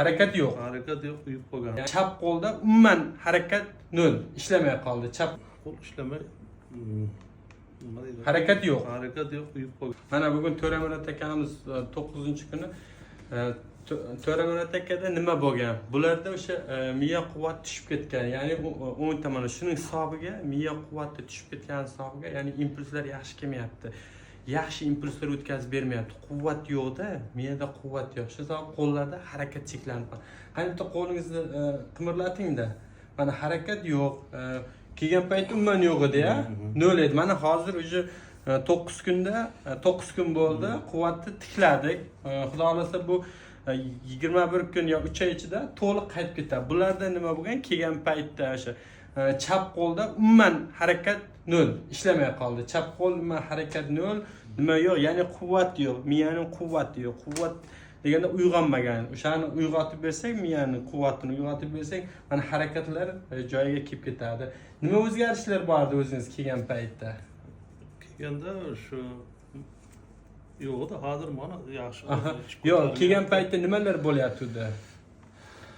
Harakat yo'q. Harakat yo'q, uyib qolgan. Yani chap qo'lda umuman harakat nol, ishlamay qoldi. Chap Qo'l ishlamay. Nima deydi? harakat yo'q. Harakat yo'q, uyib qolgan. Mana bugun To'ramurat akamiz 9-kuni To'ramurat akada nima bo'lgan? Bularda o'sha miya quvvati tushib ketgan. Ya'ni o'nta mana shuning hisobiga miya quvvati tushib ketgan hisobiga, ya'ni impulslar yaxshi kelmayapti. Yaxshi impulslar o'tkazib bermayapti. Quvvat yo'qda, miyada quvvat yo'q. Shu sabab qo'llarda harakat cheklanib qoldi. Qani bitta qo'lingizni qimirlatingda. Mana harakat yo'q. Kelgan payt umuman yo'q edi-ya. Nol edi. Mana hozir o'sha 9 kunda 9 kun bo'ldi. Quvvatni tikladik. Xudo xolasa bu 21 kun yo 3 oy ichida to'liq qaytib ketadi. Bularda nima bo'lgan? Kelgan paytda o'sha chap qo'lda umuman harakat nol, ishlamay qoldi. Chap qo'l umuman harakat nol, nima yo'q, ya'ni quvvat yo'q, miyaning quvvati yo'q. Quvvat deganda uyg'onmagan. O'shani uyg'otib bersak, miyaning quvvatini uyg'otib bersak, mana harakatlar joyiga kelib ketadi. Nima o'zgarishlar bor edi o'zingiz kelgan paytda? Kelganda shu yo'qdi, hozir mana yaxshi. Yo'q, kelgan paytda nimalar bo'layotdi?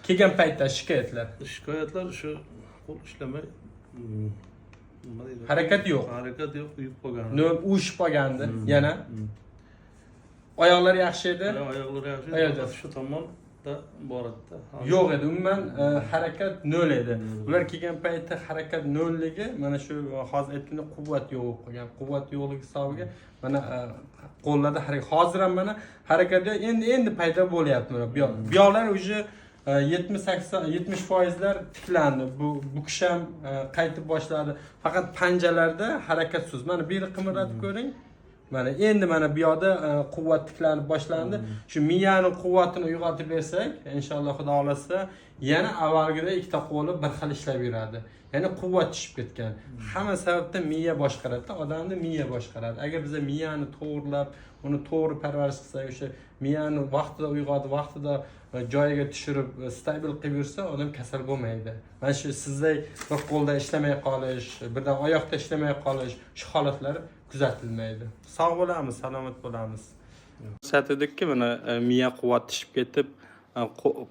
Kelgan paytda shikoyatlar. Shikoyatlar shu qo'l ishlamay. Nima deydi? Harakat yo'q. Harakat yo'q, uyib qolgan. Nol ushib qolgandi. Yana oyoqlar yaxshi edi. Oyoqlar yaxshi edi. Shu tomonda bor edi. Yo'q edi. Umuman harakat nol edi. Ular kelgan paytda harakat nolligi mana shu hozir aytganda quvvat yo'q bo'lib qolgan. Quvvat yo'qligi hisobiga mana qo'llarda harakat. Hozir ham mana harakat endi paydo bo'lyapti mana. Bu yoqlar уже 70-80-70% tiklandi. Bu kishi ham qaytib boshladi. Faqat panjalarda harakatsiz. Mana bu yerni qimirlatib ko'ring. Mana endi mana bu yoqda quvvat tiklanib boshlandi. Shu miyaning quvvatini uyg'otib bersak, inshaalloh Xudo xolasa yana avvalgida ikkita qo'li bir xil ishlab yuradi. Ya'ni quvvat tushib ketgan. Hamma sababdan miya boshqaradi, odamni miya boshqaradi. Agar biz miyani to'g'rilab, uni to'g'ri parvarish qilsak, o'sha miyani vaqtida uyg'otib, vaqtida joyiga tushirib, stabil qilib yursa, odam kasal bo'lmaydi. Mana shu sizdek bir qo'lda ishlamay qolish, birdan oyoqda ishlamay qolish, shu holatlar kuzatilmaydi. Sog' bo'lamiz, salomat bo'lamiz. Ko'rsatdikki, mana miya quvvat tushib ketib,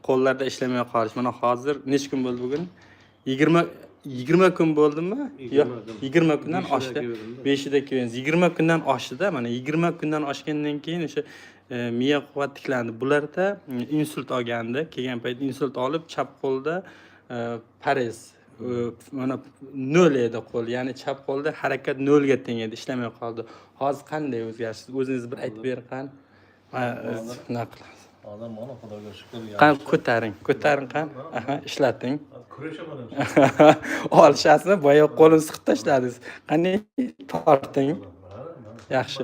qo'llarda ishlamay qolish. Mana hozir necha kun bo'ldi bugun? 20 kun bo'ldimi? Yo'q, 20 kundan oshdi. 5ida kelgansiz. 20 kundan oshdida, mana 20 kundan oshgandan keyin o'sha miya quvvat tiklandi. Bularda insult olgandi. Kelgan payt insult olib, chap qo'lda parez mana nol edi qo'l, ya'ni chap qo'lda harakat nolga teng edi, ishlamay qoldi. Hozir qanday o'zgarish? O'zingiz bir aytib bering qani. Nima qilasiz? Hozir mana Xudoga shukr. Qani ko'taring qani. Aha, ishlating. Kurashaman. Olishasizmi? Boya qo'lini siqib tashladingiz. Qani torting. Yaxshi.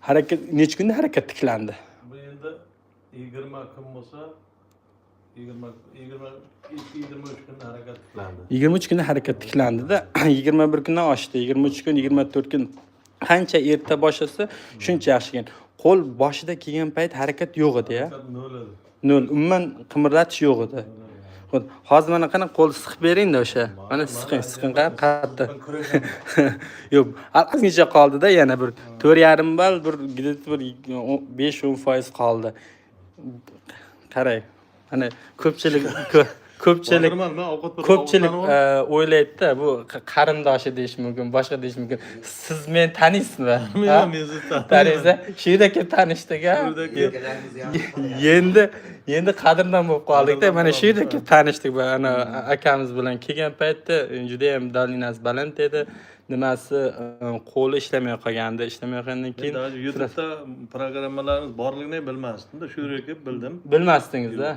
Harakat necha kunda harakat tiklandi? Bu endi 20 kun bo'lsa 23 kunda harakat tiklandi. 23 kunda harakat tiklandi-da, 21 kundan oshdi. 23 kun, 24 kun. Qancha erta boshlasa, shuncha yaxshi ekan. Qo'l boshida kelgan payt harakat yo'q edi-ya. Nol edi. Nol, umuman qimirlatish yo'q edi. Hozir mana qana qo'l siqib bering-da o'sha. Mana siqing qattiq. Yo'q, ozgincha qoldi-da, yana bir 4,5 ball, bir 5-10% qoldi. Qarang. Ana ko'pchilik o'ylaydi-da, bu qarindoshi deyish mumkin, boshqa deyish mumkin. Siz meni taniysizmi? Men sizni taniysiz. Shu yerda kelib tanishdik-a? Endi qadrdon bo'lib qoldik-da. Mana shu yerda kelib tanishdik. Ana akamiz bilan kelgan paytda juda ham dalinasi baland edi. Nimasi qo'li ishlamay qolgandi. Ishlamay qolgandan keyin YouTube'da programmalarimiz borligini bilmasdim-da, shu yerga kelib bildim. Bilmasdingiz-da.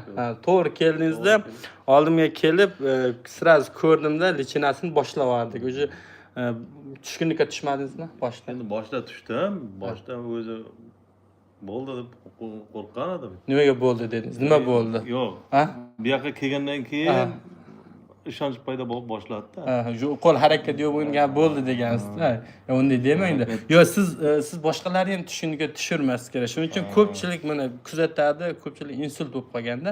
To'g'ri keldingizda, oldimga kelib, sraz ko'rdimda, lichinasini boshlavardik. O'sha tushkunlikka tushmadingizmi? Boshda. Endi boshda tushdim. Boshda o'zi bo'ldi deb qo'rqqan edim. Nimaga bo'ldi dedingiz? Nima bo'ldi? Yo'q. Ha? Bu yoqqa kelgandan keyin ishonch paydo bo'lib boshladi-da. Qo'l harakat yo'q bo'lgan bo'ldi degansiz-da. Unday demangda. Yo, siz boshqalarni ham tushunga tushirmas kerak. Shuning uchun ko'pchilik mana kuzatadi, ko'pchilik insult bo'lib qolganda,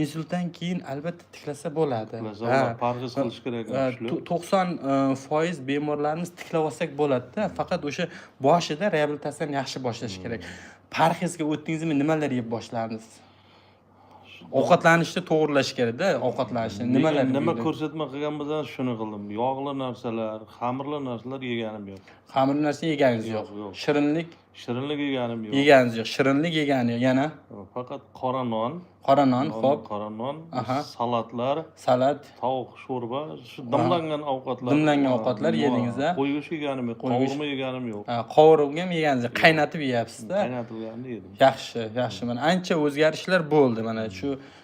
insultdan keyin albatta tiklasa bo'ladi. Parhez qilish kerak. 90% bemorlarimiz tiklab olsak bo'ladi-da. Faqat o'sha boshida reabilitatsiyani yaxshi boshlash kerak. Parhezga o'tdingizmi, nimalar yeb boshladingiz? Ovqatlanishni to'g'rilash kerak-da, ovqatlanishni. Nimalar nima yeydi? ko'rsatma qilgan bo'lsangiz shuni qildim. Yog'li narsalar, xamirli narsalar yeganim yo'q. Xamir narsa yeganingiz yo'q. Yo'q. Shirinlik Shirinlik yeganim yo'q. yeganingiz yo'q. Shirinlik yegani yana Faqat qora non, qora non, xo'p, qora non, Aha. salatlar, salat, tovuq sho'rba, shu dimlangan ovqatlar. Dimlangan ovqatlar yedingiz-a? Qo'y go'shti yeganim yo'q, Qo'y go'shti. qovurma yeganim yo'q. qovurib ham yeganingiz, qaynatib yeyapsiz-da. Qaynatilganini yedim. Yaxshi, yaxshi. Mana ancha o'zgarishlar bo'ldi. Mana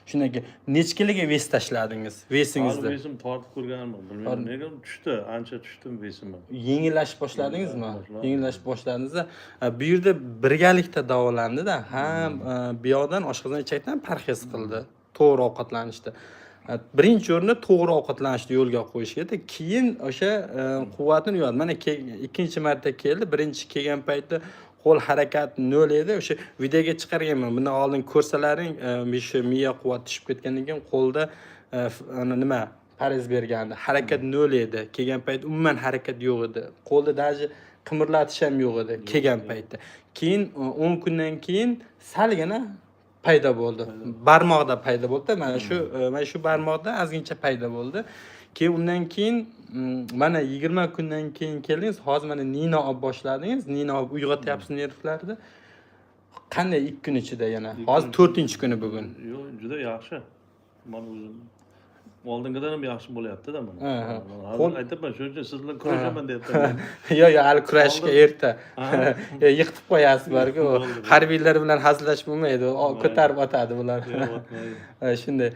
shundan keyin nechkiga ves tashladingiz? Hali Vesingizni vesim tortib ko'rganman. Bilmayman nega tushdi, ancha tushdim vesimim. yengillashib boshladingizmi? Yengillashib boshladingizda bu yerda birgalikda davolandida, ham bu yoqdan oshqozon ichakdan parhez qildi, to'g'ri ovqatlanishda. Birinchi o'rinda to'g'ri ovqatlanishni yo'lga qo'yish kerak. Keyin o'sha quvvatini yo'q. Mana ikkinchi marta keldi. Birinchi kelgan paytda qo'l harakati nol edi. O'sha videoga chiqarganman. Bundan oldin ko'rsalaring, shu miya quvvati tushib ketgandan keyin qo'lda nima parhez bergandi. Harakat nol edi. Kelgan payt umuman harakat yo'q edi. Qo'lda даже qimirlatish ham yo'q edi kelgan paytda. Keyin 10 kundan keyin salgina paydo bo'ldi. Barmoqda paydo bo'ldi. Mana shu barmoqda ozgincha paydo bo'ldi. Keyin undan keyin mana 20 kundan keyin keldingiz. Hozir mana Nino olib boshladingiz. Nino olib uyg'otyapsiz nervlarni. Qanday 2 kun ichida yana? Hozir 4-kuni bugun. Yo'q, juda yaxshi. Men o'zim oldingidan ham yaxshi bo'lyapti-da mana. Hozir aytaman, shuning uchun siz bilan kurashaman deyapman. Yo'q, hali kurashishga erta. Yiqitib qo'yasiz barku. Harbiylar bilan hazillashib bo'lmaydi. Ko'tarib otadi bular. Shunday.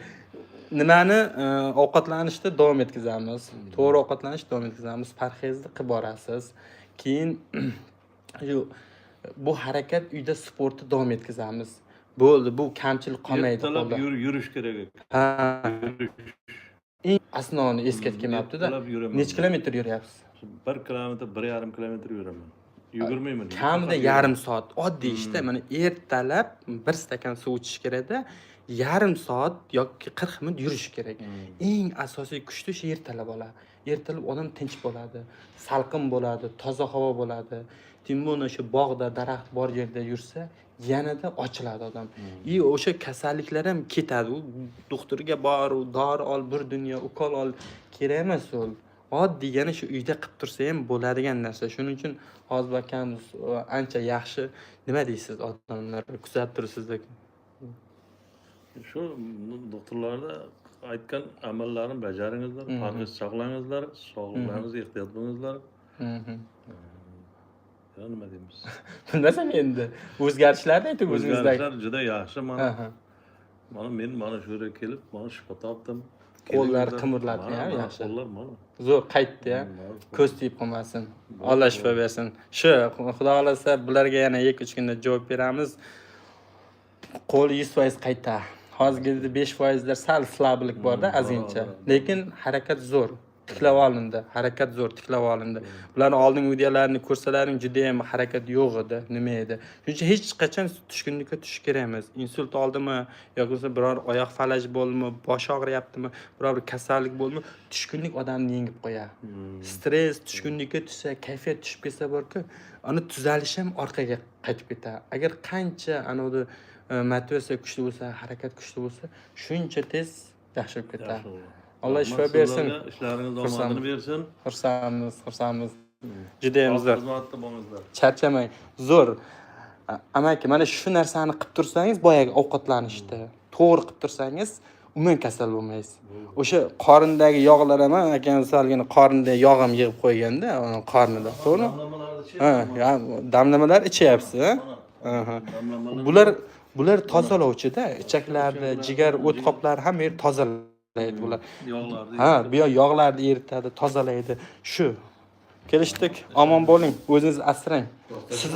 Nimani ovqatlanishda davom etkazamiz. To'g'ri ovqatlanishda davom etkazamiz. Parhezni qilib borasiz. Keyin bu harakat uyda sportni davom etkazamiz. Bo'ldi, bu kamchilik qolmaydi. Ertalab yurish kerak. Ha. Eng asnoni eslatib kelmabdi-da. Necha kilometr yuryapsiz? 1 kilometr, 1,5 kilometr yuraman. Yugurmayman. Kamida yarim soat. Oddiy ishda mana ertalab 1 stakan suv ichish kerak-da, yarim soat yoki 40 minut yurish kerak. Eng asosiy kuchli shu ertalab bo'ladi. Ertalab odam tinch bo'ladi, salqin bo'ladi, toza havo bo'ladi. Timbona shu bog'da, daraxt bor yerda yursa, yanada ochiladi odam. O'sha kasalliklar ham ketadi. U doktorga bor, dori ol, bir dunyo ukol ol, kerak emas u. Oddiy yana shu uyda qilib tursa ham bo'ladigan narsa. Shuning uchun hozir akamiz ancha yaxshi. Nima deysiz odamlar kuzatib turibsizlar? Shu doktorlarda aytgan amallarini bajaringizlar, parhez saqlangizlar, sog'liqlaringizga ehtiyot bo'lingizlar. Nima deymiz? Bilmasam endi o'zgarishlarni aytib o'zingizdagi. O'zgarishlar juda yaxshi mana. Men mana shu yerga kelib, mana shifo topdim. Qo'llar qimirladi ham yaxshi. Qo'llar mana. Zo'r qaytdi ya. Ko'z tiyib qolmasin. Alloh shifo bersin. Shu Xudo xolasa bularga yana 2-3 kunda javob beramiz. Qo'l 100% qayta. Hozirgi 5%lar sal slablik borda ozgincha. Lekin harakat zo'r. Tiklab olindi. Harakat zo'r, tiklab olindi. Bularning oldingi videolarini ko'rsalaring juda ham harakat yo'q edi, nima edi. Shuning uchun hech qachon tushkunlikka tushish kerak emas. Insult oldimi yoki bo'lsa biror oyoq falaj bo'ldimi, bosh og'riyaptimi, biror bir kasallik bo'ldimi, tushkunlik odamni yengib qo'yadi. Stress tushkunlikka tushsa, kayfiyat tushib ketsa borku, uni tuzalish ham orqaga qaytib ketadi. Agar qancha anodi motivatsiya kuchli bo'lsa, harakat kuchli bo'lsa, shuncha tez yaxshi bo'lib ketadi. Alloh shifo bersin. Ishlaringiz omadini bersin. Xursandmiz. Juda ham zo'r. Xizmatda bo'lingizlar. Charchamang. Zo'r. Amaki, mana shu narsani qilib tursangiz, boyagi ovqatlanishda to'g'ri qilib tursangiz, umuman kasal bo'lmaysiz. O'sha qorindagi yog'lar ham akamiz salgina qornida yog' ham yig'ib qo'yganda, qornida, to'g'rimi? Damlamalar ichyapsiz, ha? Bular tozalovchi-da, ichaklarni, jigar, o't qoplari hamma yer tozalaydi bular. Yog'larni. Bu yog'larni eritadi, tozalaydi. Shu. Kelishdik. Omon bo'ling, o'zingizni asrang. Siz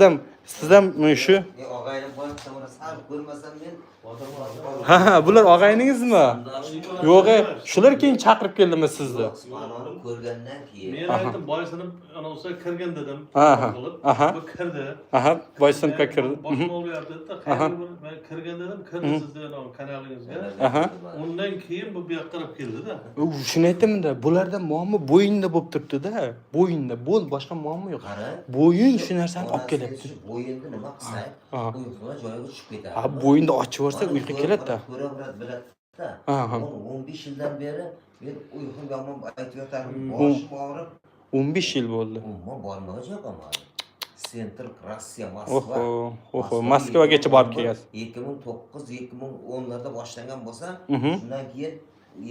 ham shu. Og'aynim qo'yib, sal ko'rmasam men. Ha, bular og'ayningizmi? Yo'q, shular keyin chaqirib keldimi sizni? Anoni ko'rgandan keyin. Men aytdim, boysinib anonsa kirgan dedim. Aha, aha. Bu kirdi. Aha, boysinibga kirdi. Boshqa bo'lyapti-da, qayerga men kirgan dedim, kirdi sizning kanalingizga. Aha. Undan keyin bu yoqqa qarab keldi-da. Shuni aytdim-da, bularda muammo bo'yinda bo'lib turibdi-da. Bo'yinda, bo'l boshqa muammo yo'q. Qara. Bo'yin shu narsani olib kelyapti. Bo'yinda nima qilsak, uyquga joyiga tushib ketadi. Ha, bo'yinda ochib yuborsa uyqu keladi-da. Ko'raveradi, biladi-da. Aha. 15 yildan beri men uyqum yomon aytib yotardim. Boshim og'rib, 15 yil bo'ldi. umuman bormagan ekanman. Sentr Rossiya, Oho, Moskva. oho, Moskvagacha borib kelgansiz. 2009-2010larda boshlangan bo'lsa, Mhm. shundan keyin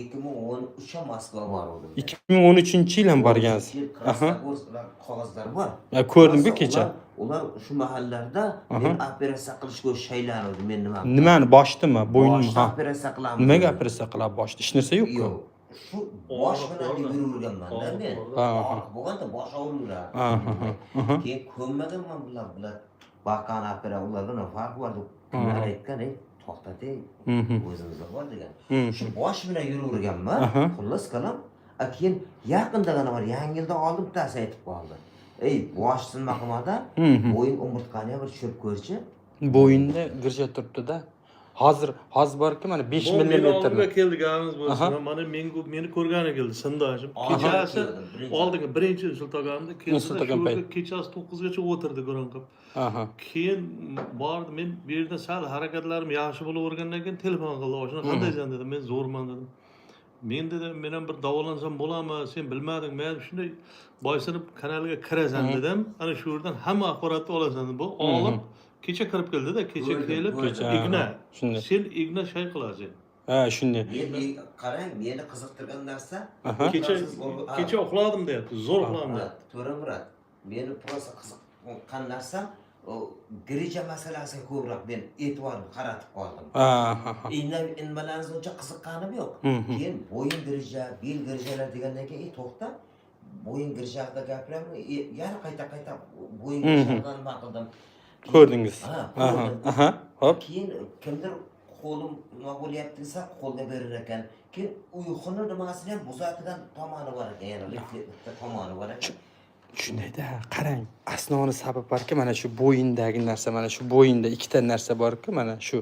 2013 Moskva bordim. 2013-yil ham borgansiz. Aha. Qog'ozlar bor. Ko'rdim-ku kecha. Ular shu mahallarda men operatsiya qilishga shaylar edi, men nima? Nimani boshdimi, bo'ynimi? Boshda Ha. operatsiya qilamiz. Nimaga operatsiya qilib boshda? Hech narsa yo'q-ku. Yo'q. Shu bosh bilan yurganman-da men. Aha. Bo'lganda bosh og'rilar. Aha. Aha. Keyin ko'nmaganman bular. Bakan operatsiya ularga farq bor deb kimlar aytgan, to'xtating, o'zimizda bor degan. Shu bosh bilan yuraverganman. Xullas qalam. Keyin yaqindagina bor, Yangi yilda oldim tasa aytib qoldi. Ey, bosh sinma qilmada, bo'yin umurtqani bir tushib ko'rchi. Bo'yinda girja turibdi-da. Hozir borki mana 5 Men mm. oldimga keldi gavimiz bo'lsin. Mana meni ko'rgani keldi, sindoshim. Kechasi oldinga birinchi insultaganimda keldi. Kechasi 9gacha o'tirdi guron qilib. Aha. Keyin bordi, men bu yerda sal harakatlarim yaxshi bo'lavergandan keyin telefon qildi. Shuni qandaysan dedi, men zo'rman dedim. Men dedi, men ham bir davolansam bo'ladimi? Sen bilmading, men shunday boysinib kanaliga kirasan dedim. Ana shu yerdan hamma axborotni olasan. Bu olib kecha kirib keldi-da, kecha kelib igna. Sen igna shay qilasan. Ha, shunday. Qarang, meni qiziqtirgan narsa, kecha uxladim deyapti, zo'r uxladim deyapti. To'ramurat, meni prosa qiziqqan narsa, grija masalasiga ko'proq men e'tiborni qaratib qoldim. Nimalarni uncha qiziqqanim yo'q. Keyin bo'yin grija, bel grijalar degandan keyin to'xta, bo'yin grija haqida gapiraman, yana qayta bo'yin grijadan nima qildim. Ko'rdingiz. Aha. Hop. Keyin kimdir qo'lim nima bo'lyapti desa, qo'lda berar ekan. Keyin uyquni nimasini ham buzadigan tomoni bor ekan, yana refleksda tomoni bor ekan. Shundayda, qarang, asnoni sabab borki, mana shu bo'yindagi narsa, mana shu bo'yinda ikkita narsa borki, mana shu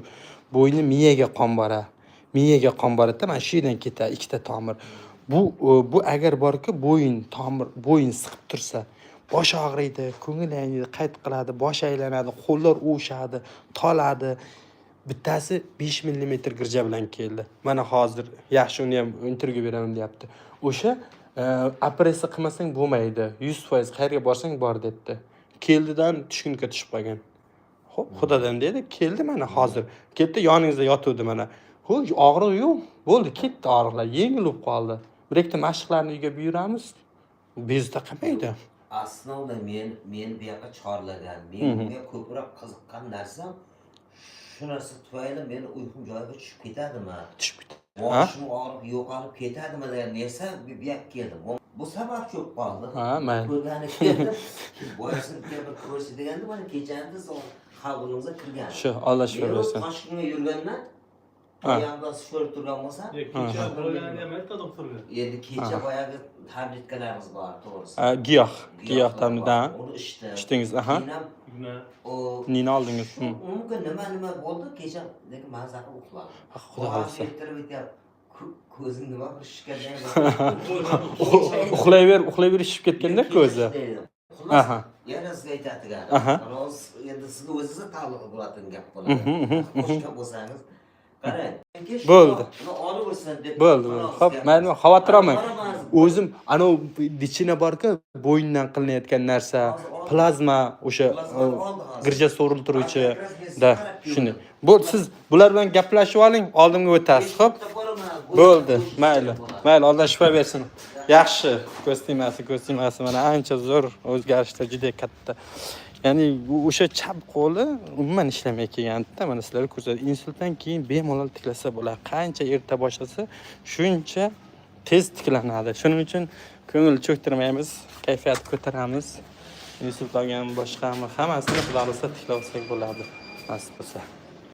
bo'yni miyaga qon boradi. Miyaga qon boradi, mana shu yerdan ketadi ikkita tomir. Bu agar borki, bo'yin siqib tursa, bosh og'riydi, ko'ngil ayniydi, qayt qiladi, bosh aylanadi, qo'llar o'shadi, toladi. Bittasi 5 mm girja bilan keldi. Mana hozir yaxshi uni ham intervyu beraman deyapti. O'sha operatsiya qilmasang bo'lmaydi. 100% qayerga borsang bor debdi. Keldidan tushkunga tushib qolgan. Xo'p, xudodan dedi, keldi mana hozir. Ketdi, yoningizda yotuvdi mana. Xo'p, og'riq yo'q. Bo'ldi, ketdi og'riqlar, yengil bo'lib qoldi. Bir ikkita mashqlarni uyga buyuramiz. Bezda qilmaydi. Aslida men bu yoqqa chorlagan, menga ko'proq qiziqqan narsa shu narsa tufayli meni uyqum joyiga tushib ketadimi? Tushib ketadi. Boshim og'rib yo'qolib ketadimi degan narsa bu yoqqa keldim. Bu sabab cho'p qoldi. Ha, mayli. Ko'rgani keldi. Boyasini bir ko'rsa deganda mana kechanda qabrimizga kirgan. Shu, Alloh shifo bersin. Toshkentga yurgandan ayamda sho'rib turgan bo'lsa, kecha bo'lgani ham aytdi doktorga. Endi kecha boyagi tabletkalarimiz bor, to'g'risi. Giyoh tableta. Uni ichdi. Ichdingiz, aha. Nini oldingiz? Mumkin nima bo'ldi kecha, lekin mazza qilib uxladim. Xudo xolsa. Ko'zing nima bir shishgandan Uxlayver ishib ketganda ko'zi. Aha. Yana sizga aytadigan. Roz endi sizga o'zingizga taalluq bo'ladigan gap bo'ladi. Qo'shgan bo'lsangiz qarang. Bo'ldi. Olaversin deb. Bo'ldi. Xo'p, men xavotir olmang. O'zim ana dichina borku, bo'yindan qilinayotgan narsa, plazma, o'sha girja so'riltiruvchi da shuni. Siz bular bilan gaplashib oling, oldimga o'tasiz, xo'p? Bo'ldi. Mayli. Alloh shifo bersin. Yaxshi, ko'z tiymasi mana ancha zo'r o'zgarishlar juda katta. Ya'ni o'sha chap qo'li umuman ishlamay kelganda, mana sizlar ko'rsatdi. Insultdan keyin bemalol tiklasa bo'ladi. Qancha erta boshlasa, shuncha tez tiklanadi. Shuning uchun ko'ngil cho'ktirmaymiz, kayfiyat ko'taramiz. Insult olgan boshqami hammasini xudo xolisa tiklab olsak bo'ladi. Nasib bo'lsa.